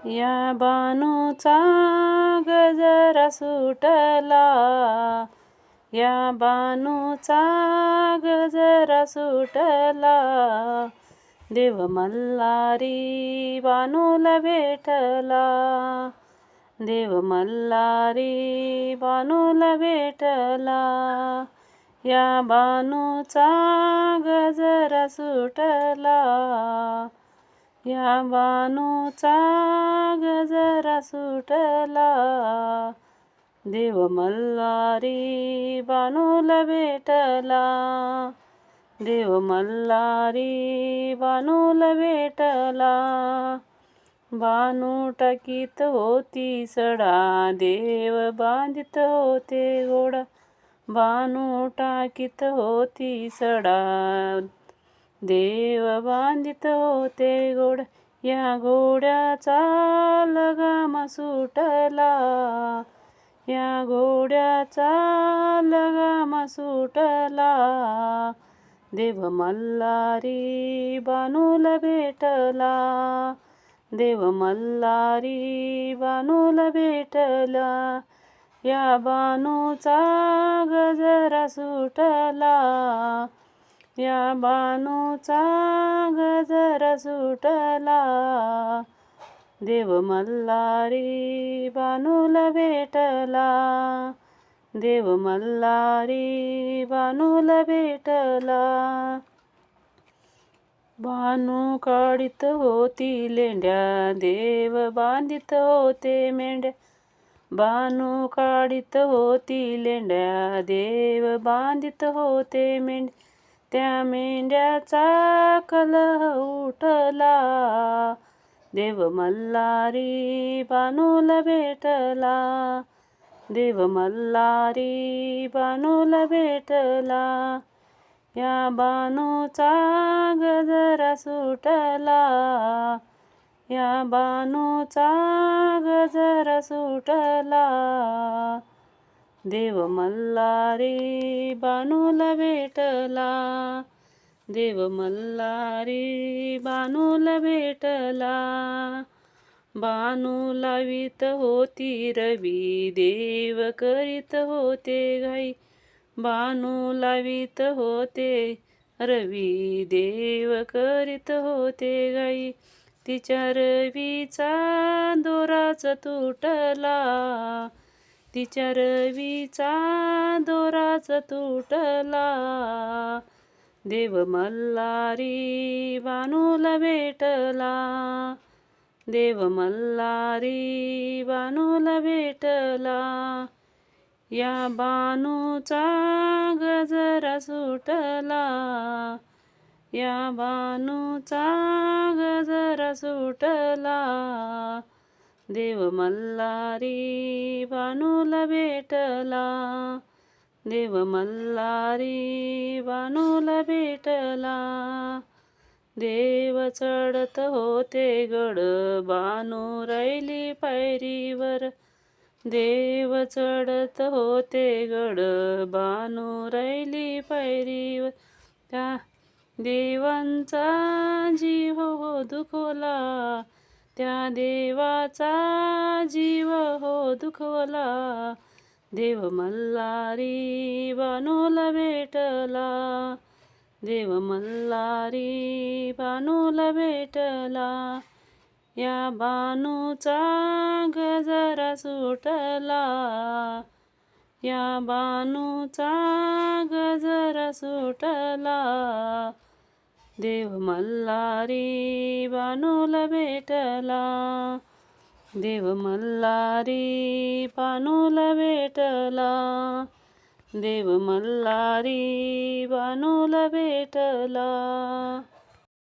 या बानूचा गजरा सुटला, या बानूचा गजरा सुटला, देव मल्हारी बानूला भेटला, देव मल्हारी बानूला भेटला. या बानूचा गजरा सुटला, या बानूचा गजरा सुटला, देव मल्हारी बानूला भेटला, देव मल्हारी बानूला भेटला. बानू टाकीत होती सडा, देव बांधित होते घोडा, बानू टाकीत होती सडा, देव बांधित होते घोडा. या घोड्याचा लगाम सुटला, या घोड्याचा लगाम सुटला, देव मल्हारी बानूला भेटला, देव मल्हारी बानूला भेटला. या बानूचा गजरा सुटला, या बानूचा गजरा सुटला, देव मल्हारी बानूला भेटला, देव मल्हारी बानूला भेटला. बानू काढीत होती लेंड्या, देव बांधित होते मेंढ्या, बानू काढीत होती लेंड्या, देव बांधित होते मेंढ्या. त्या मेंढ्याचा कलह उठला, देव मल्हारी बानूला भेटला, देव मल्हारी बानूला भेटला. या बानूचा गजरा सुटला, या बानूचा गजरा सुटला, देव मल्हारी बानूला भेटला, देव मल्हारी बानूला भेटला. बानू लावीत होती रवी, देव करीत होते घाई, बानू लावीत होते रवी, देव करीत होते घाई. तिच्या रवीचा दोराच तुटला, तिच्या रवीचा दोराच तुटला, देव मल्हारी बानूला भेटला, देव मल्हारी बानूला भेटला. या बानूचा गजरा सुटला, या बानूचा गजरा सुटला, देव मल्हारी बानूला भेटला, देव मल्हारी बानूला भेटला. देव चढत होते गड, बानू राहिली पायरीवर, देव चढत होते गड, बानू राहिली पायरीवर. त्या देवांचा जीव हो दुखवला, त्या देवाचा जीव हो दुखवला, देव मल्हारी बानूला भेटला, देव मल्हारी बानूला भेटला. या बानूचा गजरा सुटला, या बानूचा गजरा सुटला, देव मल्हारी बानूला भेटला, देव मल्हारी बानूला भेटला, देव मल्हारी बानूला भेटला.